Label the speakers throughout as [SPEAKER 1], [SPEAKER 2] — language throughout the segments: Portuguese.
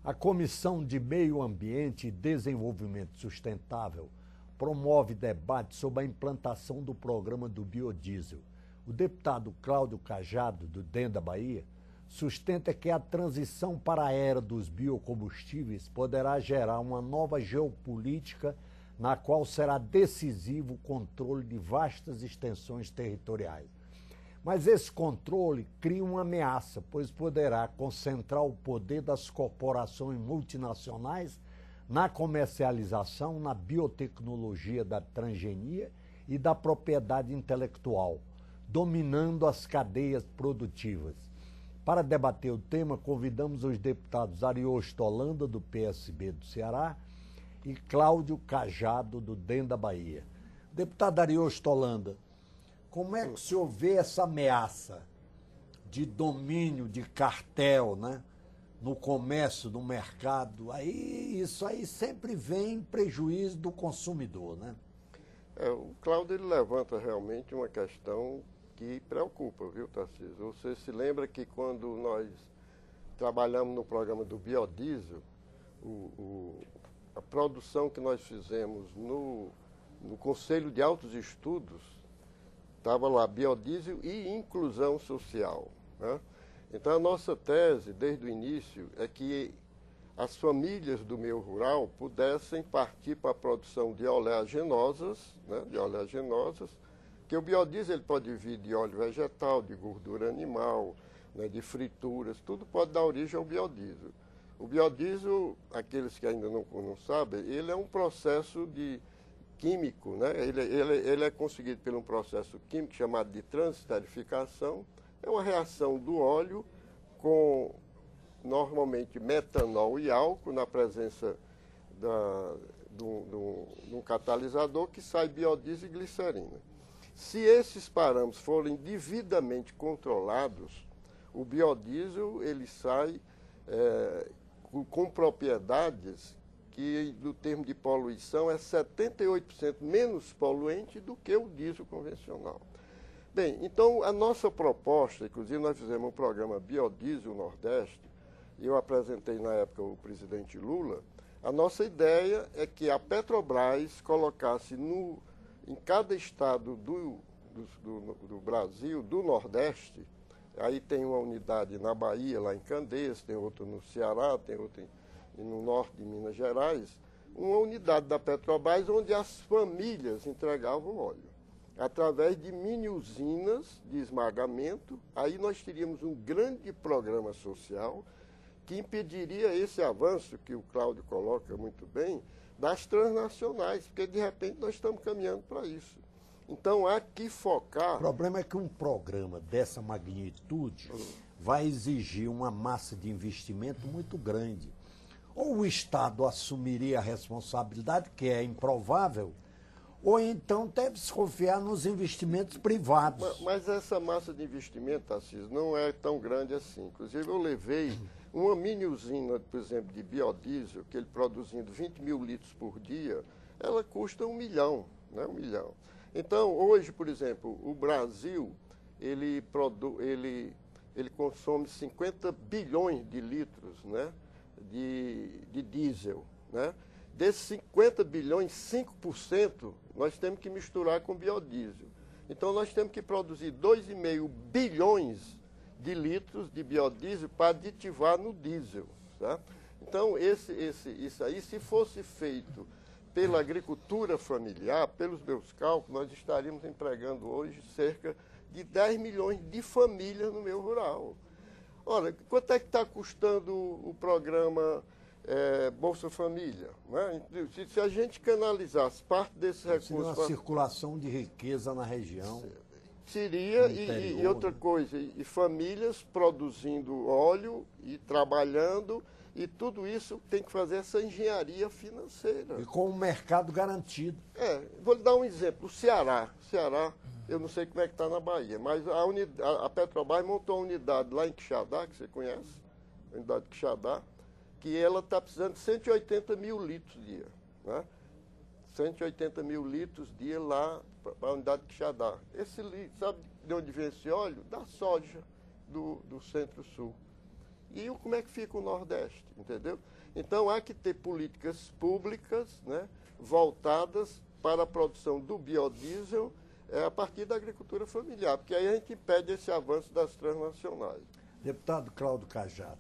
[SPEAKER 1] A Comissão de Meio Ambiente e Desenvolvimento Sustentável promove debate sobre a implantação do programa do biodiesel. O deputado Cláudio Cajado, do DEM da Bahia, sustenta que a transição para a era dos biocombustíveis poderá gerar uma nova geopolítica na qual será decisivo o controle de vastas extensões territoriais. Mas esse controle cria uma ameaça, pois poderá concentrar o poder das corporações multinacionais na comercialização, na biotecnologia da transgenia e da propriedade intelectual, dominando as cadeias produtivas. Para debater o tema, convidamos os deputados Ariosto Holanda, do PSB do Ceará, e Cláudio Cajado, do DEM da Bahia. Deputado Ariosto Holanda, como é que o senhor vê essa ameaça de domínio, de cartel, né, no comércio, no mercado? Isso aí sempre vem em prejuízo do consumidor, né?
[SPEAKER 2] O Cláudio ele levanta realmente uma questão que preocupa, viu, Tarcísio? Você se lembra que quando nós trabalhamos no programa do biodiesel, a produção que nós fizemos no Conselho de Altos Estudos, estava lá biodiesel e inclusão social, né? Então a nossa tese, desde o início, é que as famílias do meio rural pudessem partir para a produção de oleaginosas, né? Que o biodiesel ele pode vir de óleo vegetal, de gordura animal, né? De frituras, tudo pode dar origem ao biodiesel. O biodiesel, aqueles que ainda não sabem, ele é um processo químico, né? Ele é conseguido por um processo químico chamado de transesterificação. É uma reação do óleo com, normalmente, metanol e álcool na presença de um catalisador que sai biodiesel e glicerina. Se esses parâmetros forem devidamente controlados, o biodiesel ele sai com propriedades que, no termo de poluição, é 78% menos poluente do que o diesel convencional. Bem, então a nossa proposta, inclusive nós fizemos um programa Biodiesel Nordeste, e eu apresentei na época o presidente Lula, a nossa ideia é que a Petrobras colocasse em cada estado do Brasil, do Nordeste, aí tem uma unidade na Bahia, lá em Candeias, tem outra no Ceará, tem outra no norte de Minas Gerais, uma unidade da Petrobras onde as famílias entregavam óleo, através de mini usinas de esmagamento. Aí nós teríamos um grande programa social que impediria esse avanço que o Cláudio coloca muito bem, das transnacionais, porque de repente nós estamos caminhando para isso. Então há que focar...
[SPEAKER 1] O problema é que um programa dessa magnitude vai exigir uma massa de investimento muito grande. Ou o Estado assumiria a responsabilidade, que é improvável, ou então deve-se confiar nos investimentos privados.
[SPEAKER 2] Mas essa massa de investimento, Tarcísio, não é tão grande assim. Inclusive, eu levei uma mini usina, por exemplo, de biodiesel, que ele produzindo 20 mil litros por dia, ela custa 1 milhão, né? 1 milhão. Então, hoje, por exemplo, o Brasil, ele consome 50 bilhões de litros, né? de diesel, né? Desses 50 bilhões, 5% nós temos que misturar com biodiesel. Então nós temos que produzir 2,5 bilhões de litros de biodiesel para aditivar no diesel, tá? Então isso aí, se fosse feito pela agricultura familiar, pelos meus cálculos, nós estaríamos empregando hoje cerca de 10 milhões de famílias no meio rural. Olha, quanto é que está custando o programa Bolsa Família? Né? Se a gente canalizasse parte desses recursos...
[SPEAKER 1] Seria uma circulação de riqueza na região.
[SPEAKER 2] Seria, e outra coisa, e famílias produzindo óleo e trabalhando, e tudo isso tem que fazer essa engenharia financeira.
[SPEAKER 1] E com o mercado garantido.
[SPEAKER 2] Vou lhe dar um exemplo. O Ceará, eu não sei como é que está na Bahia, mas a Petrobras montou uma unidade lá em Quixadá, que você conhece, a unidade de Quixadá, que ela está precisando de 180 mil litros dia, né? 180 mil litros dia lá para a unidade de Quixadá. Sabe de onde vem esse óleo? Da soja do Centro-Sul. E como é que fica o Nordeste, entendeu? Então, há que ter políticas públicas, né, voltadas para a produção do biodiesel a partir da agricultura familiar, porque aí a gente impede esse avanço das transnacionais.
[SPEAKER 1] Deputado Cláudio Cajado,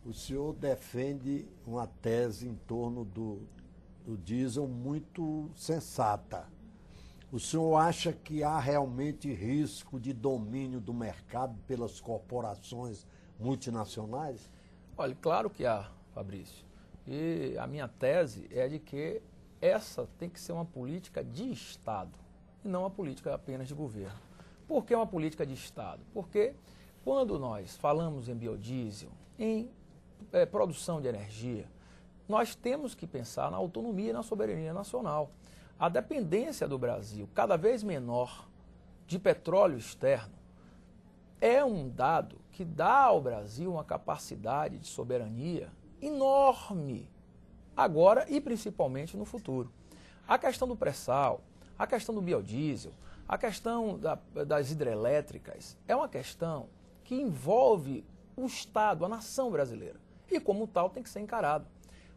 [SPEAKER 1] o senhor defende uma tese em torno do diesel muito sensata. O senhor acha que há realmente risco de domínio do mercado pelas corporações multinacionais?
[SPEAKER 3] Olha, claro que há, Fabrício. E a minha tese é de que essa tem que ser uma política de Estado e não uma política apenas de governo. Por que uma política de Estado? Porque quando nós falamos em biodiesel, em produção de energia, nós temos que pensar na autonomia e na soberania nacional. A dependência do Brasil, cada vez menor, de petróleo externo, é um dado que dá ao Brasil uma capacidade de soberania enorme, agora e principalmente no futuro. A questão do pré-sal, a questão do biodiesel, a questão das hidrelétricas, é uma questão que envolve o Estado, a nação brasileira, e como tal tem que ser encarado.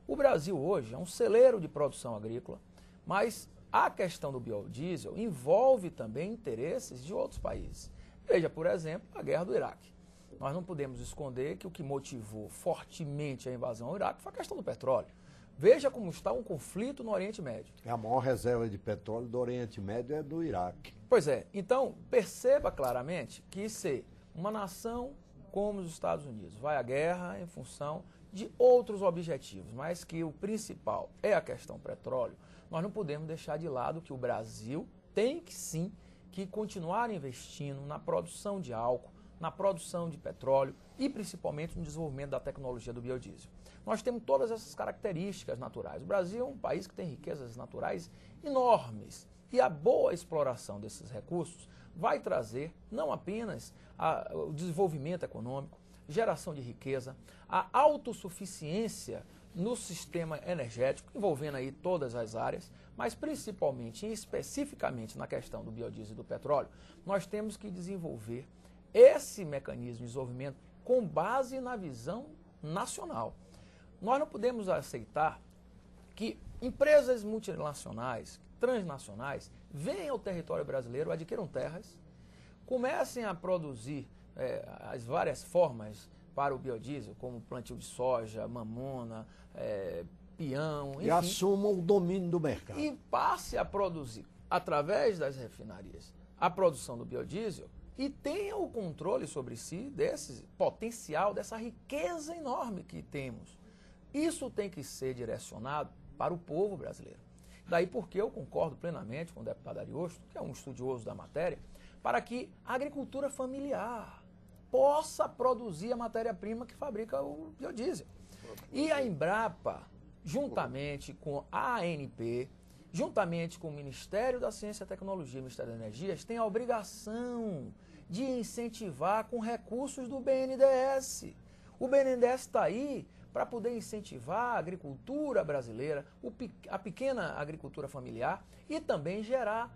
[SPEAKER 3] O Brasil hoje é um celeiro de produção agrícola, mas a questão do biodiesel envolve também interesses de outros países. Veja, por exemplo, a guerra do Iraque. Nós não podemos esconder que o que motivou fortemente a invasão ao Iraque foi a questão do petróleo. Veja como está um conflito no Oriente Médio.
[SPEAKER 1] A maior reserva de petróleo do Oriente Médio é do Iraque.
[SPEAKER 3] Pois é, então perceba claramente que se uma nação como os Estados Unidos vai à guerra em função de outros objetivos, mas que o principal é a questão petróleo, nós não podemos deixar de lado que o Brasil tem que sim que continuar investindo na produção de álcool, na produção de petróleo e principalmente no desenvolvimento da tecnologia do biodiesel. Nós temos todas essas características naturais. O Brasil é um país que tem riquezas naturais enormes e a boa exploração desses recursos vai trazer não apenas o desenvolvimento econômico, geração de riqueza, a autossuficiência no sistema energético, envolvendo aí todas as áreas, mas principalmente e especificamente na questão do biodiesel e do petróleo, nós temos que desenvolver esse mecanismo de desenvolvimento com base na visão nacional. Nós não podemos aceitar que empresas multinacionais, transnacionais, venham ao território brasileiro, adquiram terras, comecem a produzir as várias formas para o biodiesel, como plantio de soja, mamona, peão, enfim.
[SPEAKER 1] E assumam o domínio do mercado.
[SPEAKER 3] E passe a produzir, através das refinarias, a produção do biodiesel e tenha o controle sobre si desse potencial, dessa riqueza enorme que temos. Isso tem que ser direcionado para o povo brasileiro. Daí porque eu concordo plenamente com o deputado Ariosto, que é um estudioso da matéria, para que a agricultura familiar possa produzir a matéria-prima que fabrica o biodiesel. E a Embrapa, juntamente com a ANP, juntamente com o Ministério da Ciência e Tecnologia e o Ministério da Energia, tem a obrigação de incentivar com recursos do BNDES. O BNDES está aí para poder incentivar a agricultura brasileira, a pequena agricultura familiar e também gerar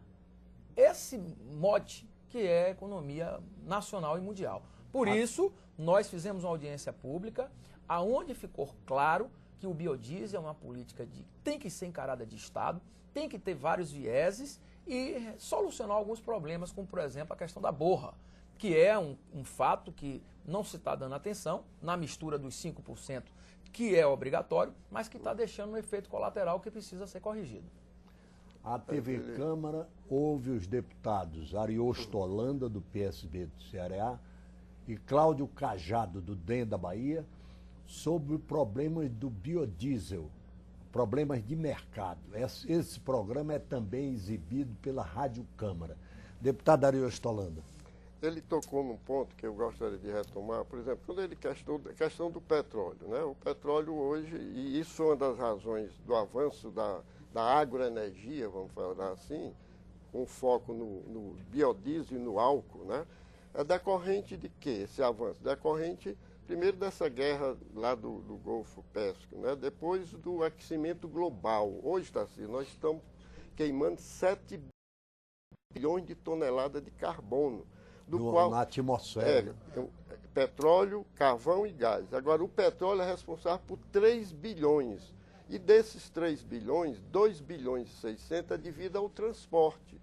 [SPEAKER 3] esse mote que é a economia nacional e mundial. Por isso, nós fizemos uma audiência pública, aonde ficou claro que o biodiesel é uma política tem que ser encarada de Estado, tem que ter vários vieses e solucionar alguns problemas, como, por exemplo, a questão da borra, que é um fato que não se está dando atenção na mistura dos 5%, que é obrigatório, mas que está deixando um efeito colateral que precisa ser corrigido.
[SPEAKER 1] A TV Câmara ouve os deputados Ariosto Holanda, do PSB do Ceará, e Cláudio Cajado, do DEM da Bahia, sobre problemas do biodiesel, problemas de mercado. Esse programa é também exibido pela Rádio Câmara. Deputado Ariosto Holanda.
[SPEAKER 2] Ele tocou num ponto que eu gostaria de retomar, por exemplo, quando ele questão do petróleo, né? O petróleo hoje, e isso é uma das razões do avanço da agroenergia, vamos falar assim, com foco no biodiesel e no álcool, né? É decorrente de quê esse avanço? Decorrente, primeiro, dessa guerra lá do Golfo Pérsico, né? Depois do aquecimento global. Hoje, Tarcísio, nós estamos queimando 7 bilhões de toneladas de carbono.
[SPEAKER 1] Na atmosfera.
[SPEAKER 2] petróleo, carvão e gás. Agora, o petróleo é responsável por 3 bilhões. E desses 3 bilhões, 2 bilhões e 600 é devido ao transporte.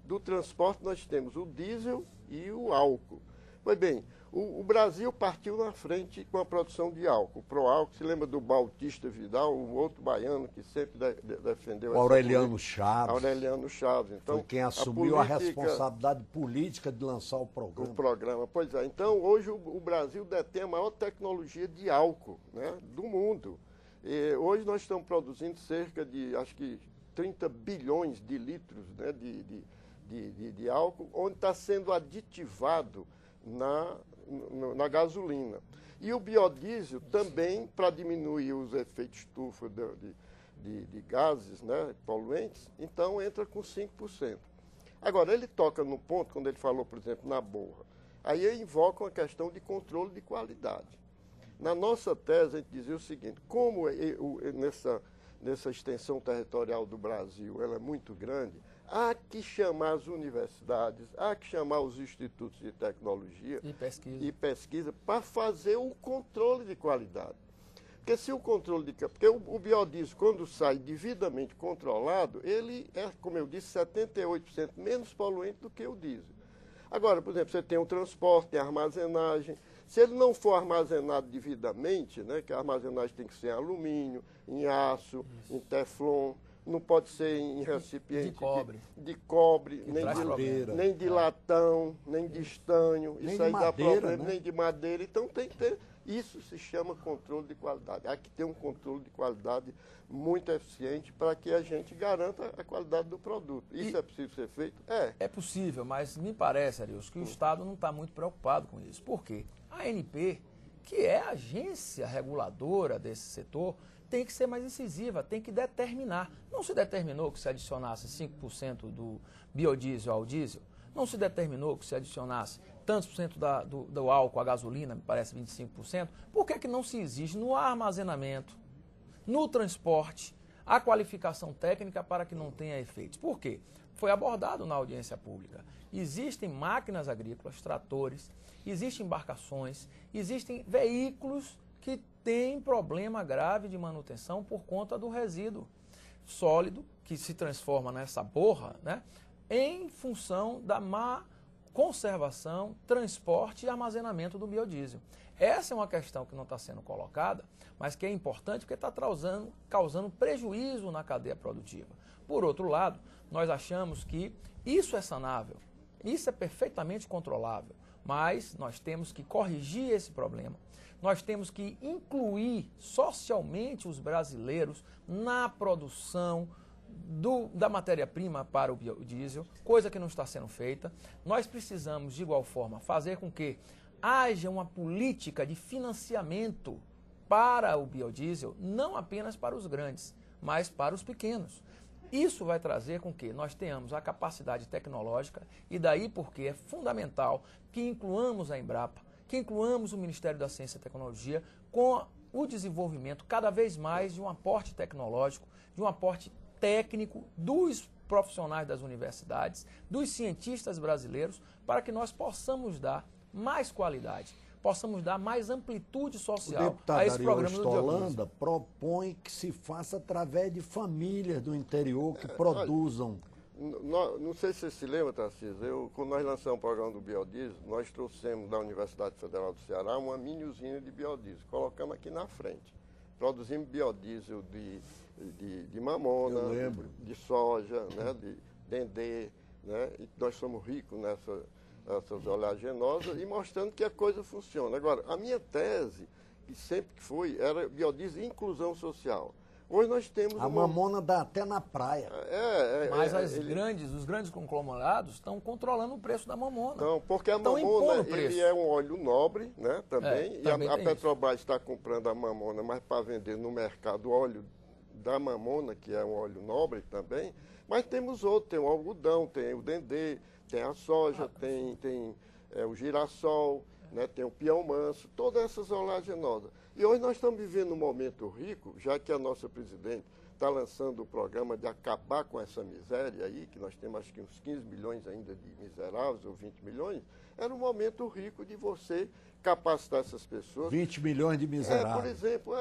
[SPEAKER 2] Do transporte nós temos o diesel e o álcool. Pois bem, o Brasil partiu na frente com a produção de álcool. O Proálcool, se lembra do Bautista Vidal, um outro baiano que sempre defendeu
[SPEAKER 1] o Aureliano Chaves.
[SPEAKER 2] Aureliano Chaves. Então,
[SPEAKER 1] foi quem assumiu a responsabilidade política de lançar o programa.
[SPEAKER 2] Pois é. Então, hoje o Brasil detém a maior tecnologia de álcool, né, do mundo. E hoje nós estamos produzindo cerca de, acho que, 30 bilhões de litros, né, de álcool, onde está sendo aditivado na gasolina. E o biodiesel também, para diminuir os efeitos estufa de gases, né, poluentes, então entra com 5%. Agora, ele toca no ponto, quando ele falou, por exemplo, na borra, aí ele invoca uma questão de qualidade. Na nossa tese, a gente dizia o seguinte, como nessa extensão territorial do Brasil ela é muito grande, há que chamar as universidades, há que chamar os institutos de tecnologia e pesquisa para fazer o controle de qualidade. Porque se o controle porque o biodiesel, quando sai devidamente controlado, ele é, como eu disse, 78% menos poluente do que o diesel. Agora, por exemplo, você tem o transporte, tem a armazenagem. Se ele não for armazenado devidamente, né, que a armazenagem tem que ser em alumínio, em aço, em teflon, não pode ser em recipiente de cobre nem de latão, nem de estanho,
[SPEAKER 1] nem
[SPEAKER 2] isso aí
[SPEAKER 1] madeira,
[SPEAKER 2] dá problema,
[SPEAKER 1] né?
[SPEAKER 2] nem de madeira. Então tem que ter, isso se chama controle de qualidade. Há que ter um controle de qualidade muito eficiente para que a gente garanta a qualidade do produto. Isso é possível ser feito?
[SPEAKER 3] É possível, mas me parece, Arius, que o Estado não está muito preocupado com isso. Por quê? A ANP, que é a agência reguladora desse setor, tem que ser mais incisiva, tem que determinar. Não se determinou que se adicionasse 5% do biodiesel ao diesel? Não se determinou que se adicionasse tantos por cento do álcool à gasolina, me parece 25%? Por que não se exige no armazenamento, no transporte, a qualificação técnica para que não tenha efeitos? Por quê? Foi abordado na audiência pública. Existem máquinas agrícolas, tratores, existem embarcações, existem veículos que têm problema grave de manutenção por conta do resíduo sólido que se transforma nessa borra, né, em função da má conservação, transporte e armazenamento do biodiesel. Essa é uma questão que não está sendo colocada, mas que é importante porque está causando prejuízo na cadeia produtiva. Por outro lado, nós achamos que isso é sanável, isso é perfeitamente controlável, mas nós temos que corrigir esse problema. Nós temos que incluir socialmente os brasileiros na produção da matéria-prima para o biodiesel, coisa que não está sendo feita. Nós precisamos, de igual forma, fazer com que haja uma política de financiamento para o biodiesel, não apenas para os grandes, mas para os pequenos. Isso vai trazer com que nós tenhamos a capacidade tecnológica e daí porque é fundamental que incluamos a Embrapa, que incluamos o Ministério da Ciência e Tecnologia com o desenvolvimento cada vez mais de um aporte tecnológico, de um aporte técnico dos profissionais das universidades, dos cientistas brasileiros, para que nós possamos dar mais qualidade, possamos dar mais amplitude social a esse programa do biodiesel.
[SPEAKER 1] Holanda propõe que se faça através de famílias do interior que produzam.
[SPEAKER 2] Não sei se você se lembra, Tarcísio, quando nós lançamos o programa do biodiesel, nós trouxemos da Universidade Federal do Ceará uma mini usina de biodiesel, colocamos aqui na frente. Produzimos biodiesel de mamona, de soja, né, de dendê, né, e nós somos ricos nessas oleaginosas e mostrando que a coisa funciona. Agora, a minha tese, que sempre que foi, era biodiesel e inclusão social. Hoje nós temos...
[SPEAKER 1] A mamona dá até na praia.
[SPEAKER 3] Mas os grandes conglomerados estão controlando o preço da mamona.
[SPEAKER 2] Não, porque a mamona ele é um óleo nobre, né, também.
[SPEAKER 3] Também
[SPEAKER 2] e a Petrobras está comprando a mamona, mas para vender no mercado o óleo da mamona, que é um óleo nobre também. Mas temos outros, tem o algodão, tem o dendê, tem a soja, tem o girassol, né, tem o pião manso, todas essas oleaginosas. E hoje nós estamos vivendo um momento rico, já que a nossa presidente está lançando o programa de acabar com essa miséria aí, que nós temos acho que uns 15 milhões ainda de miseráveis, ou 20 milhões, era um momento rico de você capacitar essas pessoas.
[SPEAKER 1] 20 milhões de miseráveis.
[SPEAKER 2] Por exemplo,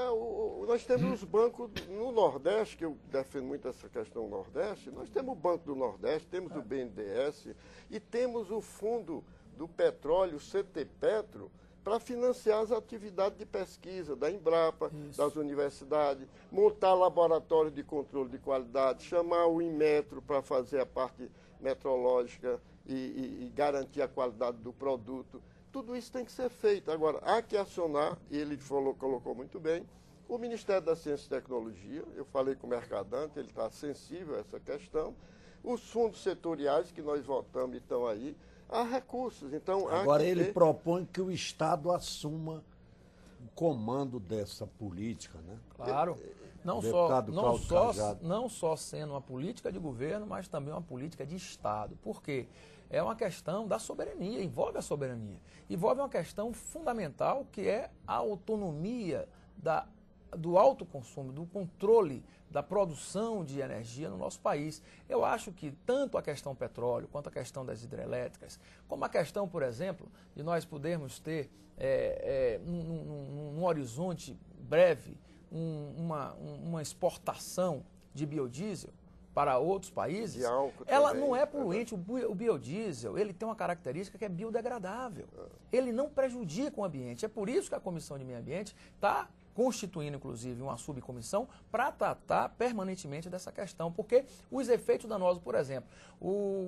[SPEAKER 2] nós temos os bancos no Nordeste, que eu defendo muito essa questão do Nordeste, nós temos o Banco do Nordeste, temos o BNDES e temos o Fundo do Petróleo, o CTPetro, para financiar as atividades de pesquisa da Embrapa, das universidades, montar laboratórios de controle de qualidade, chamar o Inmetro para fazer a parte metrológica e garantir a qualidade do produto. Tudo isso tem que ser feito. Agora, há que acionar, e ele colocou muito bem, o Ministério da Ciência e Tecnologia. Eu falei com o Mercadante, ele está sensível a essa questão. Os fundos setoriais que nós votamos estão aí. Há recursos. Então,
[SPEAKER 1] agora ele propõe que o Estado assuma o comando dessa política, né?
[SPEAKER 3] Claro. Não só sendo uma política de governo, mas também uma política de Estado. Por quê? É uma questão da soberania, envolve a soberania. Envolve uma questão fundamental que é a autonomia do autoconsumo, do controle da produção de energia no nosso país. Eu acho que tanto a questão petróleo, quanto a questão das hidrelétricas, como a questão, por exemplo, de nós podermos ter num horizonte breve uma exportação de biodiesel para outros países, ela também não é poluente. O biodiesel, ele tem uma característica que é biodegradável. Ele não prejudica o ambiente. É por isso que a Comissão de Meio Ambiente está constituindo, inclusive, uma subcomissão para tratar permanentemente dessa questão. Porque os efeitos danosos, por exemplo,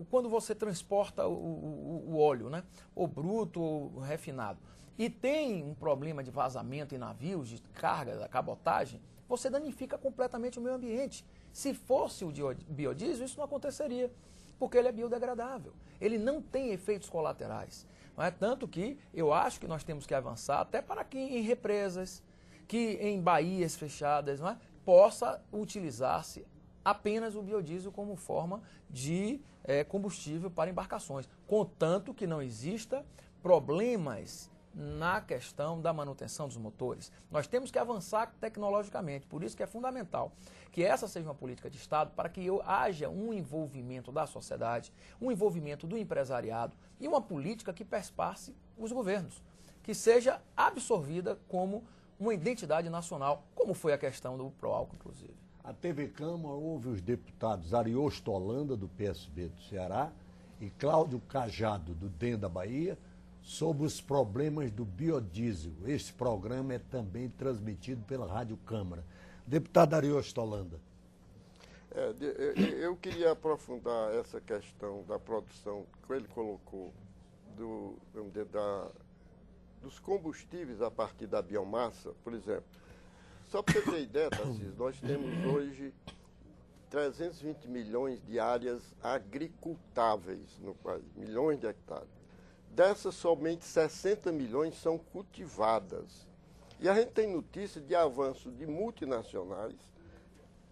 [SPEAKER 3] quando você transporta o óleo, né, ou bruto ou refinado, e tem um problema de vazamento em navios, de carga, da cabotagem, você danifica completamente o meio ambiente. Se fosse o biodiesel, isso não aconteceria, porque ele é biodegradável. Ele não tem efeitos colaterais. Não é? Tanto que eu acho que nós temos que avançar até para que em represas, que em baías fechadas, não é? Possa utilizar-se apenas o biodiesel como forma de combustível para embarcações, contanto que não exista problemas na questão da manutenção dos motores. Nós temos que avançar tecnologicamente, por isso que é fundamental que essa seja uma política de Estado para que haja um envolvimento da sociedade, um envolvimento do empresariado e uma política que perspasse os governos, que seja absorvida como uma identidade nacional, como foi a questão do Proálcool, inclusive.
[SPEAKER 1] A TV Câmara ouve os deputados Ariosto Holanda, do PSB do Ceará, e Cláudio Cajado, do DEM da Bahia, sobre os problemas do biodiesel. Este programa é também transmitido pela Rádio Câmara. Deputado Ariosto Holanda.
[SPEAKER 2] Eu queria aprofundar essa questão da produção que ele colocou dos combustíveis a partir da biomassa, por exemplo. Só para você ter ideia, Tarcísio, nós temos hoje 320 milhões de áreas agricultáveis no país, milhões de hectares. Dessas, somente 60 milhões são cultivadas. E a gente tem notícia de avanço de multinacionais,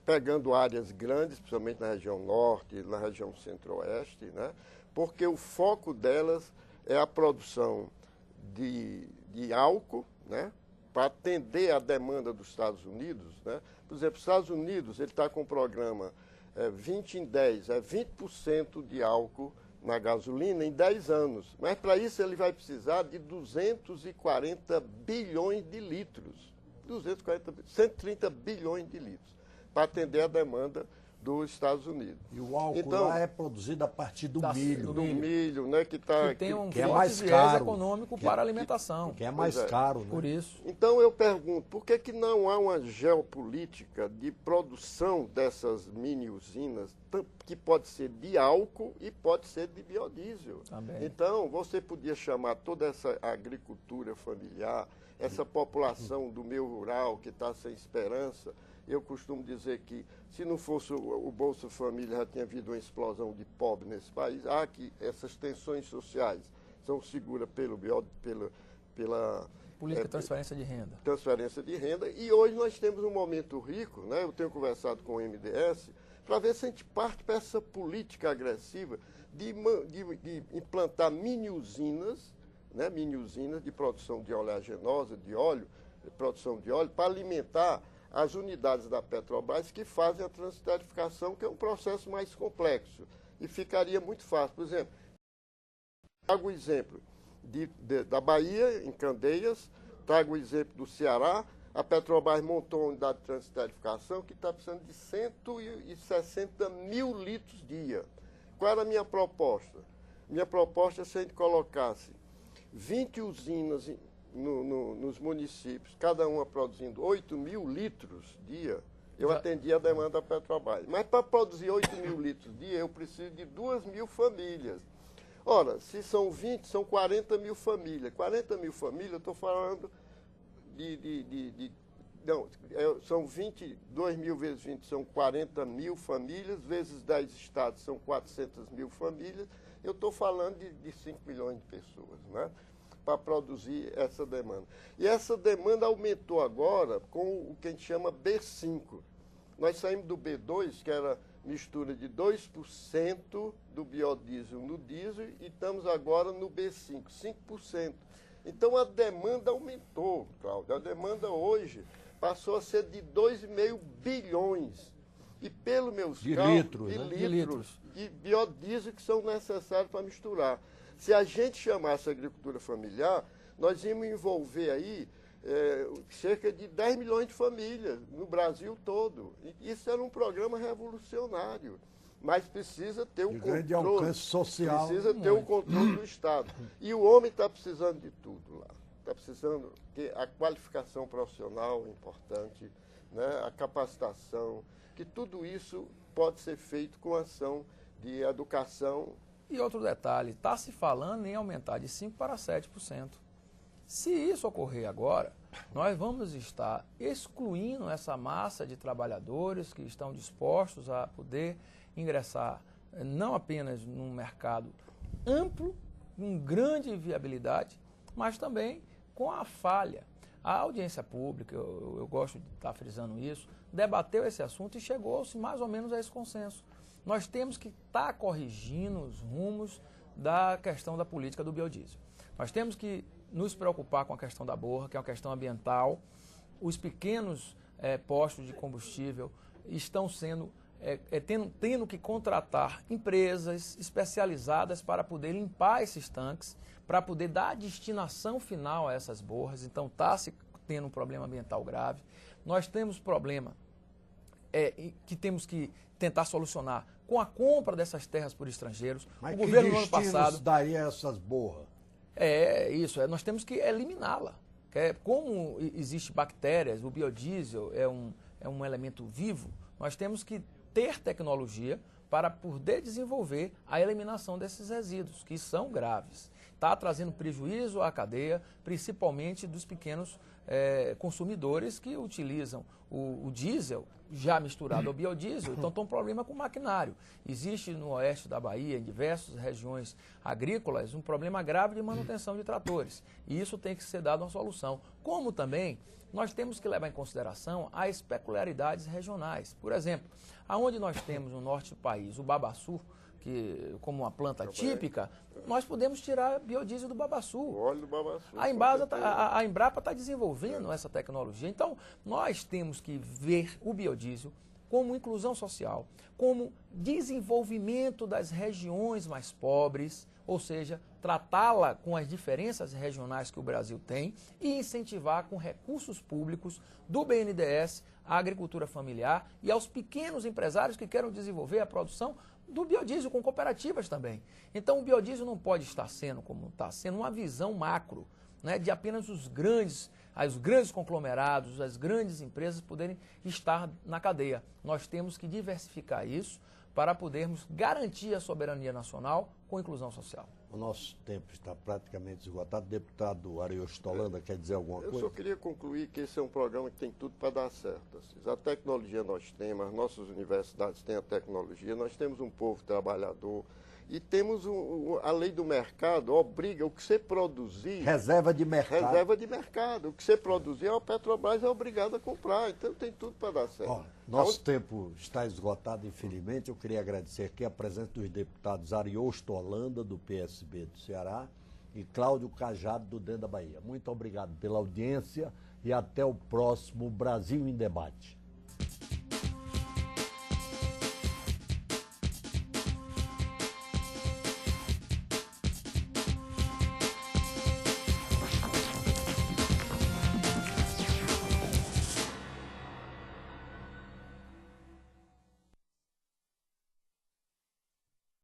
[SPEAKER 2] pegando áreas grandes, principalmente na região norte, na região centro-oeste, né? Porque o foco delas é a produção de álcool, né? Para atender a demanda dos Estados Unidos, né? Por exemplo, os Estados Unidos ele está com o programa 20 em 10, 20% de álcool na gasolina em 10 anos. Mas para isso ele vai precisar de 240 bilhões de litros. 130 bilhões de litros para atender a demanda dos Estados Unidos.
[SPEAKER 1] E o álcool lá é produzido a partir do milho.
[SPEAKER 2] Do milho, né? Que
[SPEAKER 3] tem um
[SPEAKER 1] que é mais caro
[SPEAKER 3] econômico para a alimentação.
[SPEAKER 1] Que é mais caro, né?
[SPEAKER 3] Por isso.
[SPEAKER 2] Então eu pergunto, por que não há uma geopolítica de produção dessas mini usinas, que pode ser de álcool e pode ser de biodiesel?
[SPEAKER 3] Também.
[SPEAKER 2] Então você podia chamar toda essa agricultura familiar, essa população do meio rural que está sem esperança. Eu costumo dizer que, se não fosse o Bolsa Família, já tinha havido uma explosão de pobre nesse país. Há que essas tensões sociais são seguras pela
[SPEAKER 3] política de transferência de renda.
[SPEAKER 2] Transferência de renda. E hoje nós temos um momento rico, né? Eu tenho conversado com o MDS, para ver se a gente parte para essa política agressiva de implantar mini-usinas, né? Mini-usinas de produção de oleaginosa, de óleo, produção de óleo, para alimentar as unidades da Petrobras que fazem a transitarificação, que é um processo mais complexo. E ficaria muito fácil. Por exemplo, trago o exemplo da Bahia, em Candeias, trago o exemplo do Ceará. A Petrobras montou uma unidade de transitarificação que está precisando de 160 mil litros dia. Qual era a minha proposta? Minha proposta é se a gente colocasse 20 usinas nos municípios, cada uma produzindo 8 mil litros dia, eu atendia a demanda da Petrobras. Mas para produzir 8 mil litros dia, eu preciso de 2 mil famílias. Ora, se são 20, são 40 mil famílias. 40 mil famílias, eu estou falando não, são 22 mil vezes 20, são 40 mil famílias, vezes 10 estados, são 400 mil famílias. Eu estou falando de 5 milhões de pessoas, né? Para produzir essa demanda. E essa demanda aumentou agora com o que a gente chama B5. Nós saímos do B2, que era mistura de 2% do biodiesel no diesel, e estamos agora no B5, 5%. Então a demanda aumentou, Cláudio. A demanda hoje passou a ser de 2,5 bilhões. E pelo meus cálculos, litros de biodiesel que são necessários para misturar. Se a gente chamasse agricultura familiar, nós íamos envolver aí cerca de 10 milhões de famílias no Brasil todo. E isso era um programa revolucionário. Mas precisa ter o
[SPEAKER 1] grande alcance social.
[SPEAKER 2] Precisa ter o controle do Estado. E o homem está precisando de tudo lá. Está precisando ter a qualificação profissional importante, né? A capacitação, que tudo isso pode ser feito com ação de educação.
[SPEAKER 3] E outro detalhe, está se falando em aumentar de 5% para 7%. Se isso ocorrer agora, nós vamos estar excluindo essa massa de trabalhadores que estão dispostos a poder ingressar não apenas num mercado amplo, com grande viabilidade, mas também com a falha. A audiência pública, eu gosto de estar frisando isso, debateu esse assunto e chegou-se mais ou menos a esse consenso. Nós temos que estar corrigindo os rumos da questão da política do biodiesel. Nós temos que nos preocupar com a questão da borra, que é uma questão ambiental. Os pequenos postos de combustível estão sendo tendo que contratar empresas especializadas para poder limpar esses tanques, para poder dar a destinação final a essas borras. Então está se tendo um problema ambiental grave. Nós temos problema que temos que tentar solucionar com a compra dessas terras por estrangeiros.
[SPEAKER 1] Mas
[SPEAKER 3] o
[SPEAKER 1] que
[SPEAKER 3] governo no ano passado
[SPEAKER 1] daria essas borras?
[SPEAKER 3] Nós temos que eliminá-la. Como existem bactérias, o biodiesel é um elemento vivo, nós temos que ter tecnologia para poder desenvolver a eliminação desses resíduos, que são graves. Está trazendo prejuízo à cadeia, principalmente dos pequenos consumidores que utilizam o diesel já misturado ao biodiesel, então tem um problema com o maquinário. Existe no oeste da Bahia, em diversas regiões agrícolas, um problema grave de manutenção de tratores. E isso tem que ser dado uma solução. Como também nós temos que levar em consideração as peculiaridades regionais. Por exemplo, aonde nós temos no norte do país o babaçu, que como uma planta típica, nós podemos tirar biodiesel do babaçu.
[SPEAKER 2] O óleo do babaçu.
[SPEAKER 3] A Embrapa está desenvolvendo essa tecnologia. Então, nós temos que ver o biodiesel como inclusão social, como desenvolvimento das regiões mais pobres, ou seja, tratá-la com as diferenças regionais que o Brasil tem e incentivar com recursos públicos do BNDES a agricultura familiar e aos pequenos empresários que queiram desenvolver a produção do biodiesel com cooperativas também. Então o biodiesel não pode estar sendo, como está sendo, uma visão macro, né, de apenas os grandes conglomerados, as grandes empresas poderem estar na cadeia. Nós temos que diversificar isso para podermos garantir a soberania nacional com inclusão social.
[SPEAKER 1] O nosso tempo está praticamente esgotado. Deputado Ariosto Holanda, quer dizer alguma coisa?
[SPEAKER 2] Eu só queria concluir que esse é um programa que tem tudo para dar certo. A tecnologia nós temos, as nossas universidades têm a tecnologia, nós temos um povo trabalhador e temos a lei do mercado, obriga o que você produzir...
[SPEAKER 1] Reserva de mercado.
[SPEAKER 2] Reserva de mercado. O que você produzir, a Petrobras é obrigada a comprar. Então tem tudo para dar certo.
[SPEAKER 1] Nosso tempo está esgotado, infelizmente. Eu queria agradecer aqui a presença dos deputados Ariosto Holanda, do PSB do Ceará, e Cláudio Cajado, do DEM da Bahia. Muito obrigado pela audiência e até o próximo Brasil em Debate.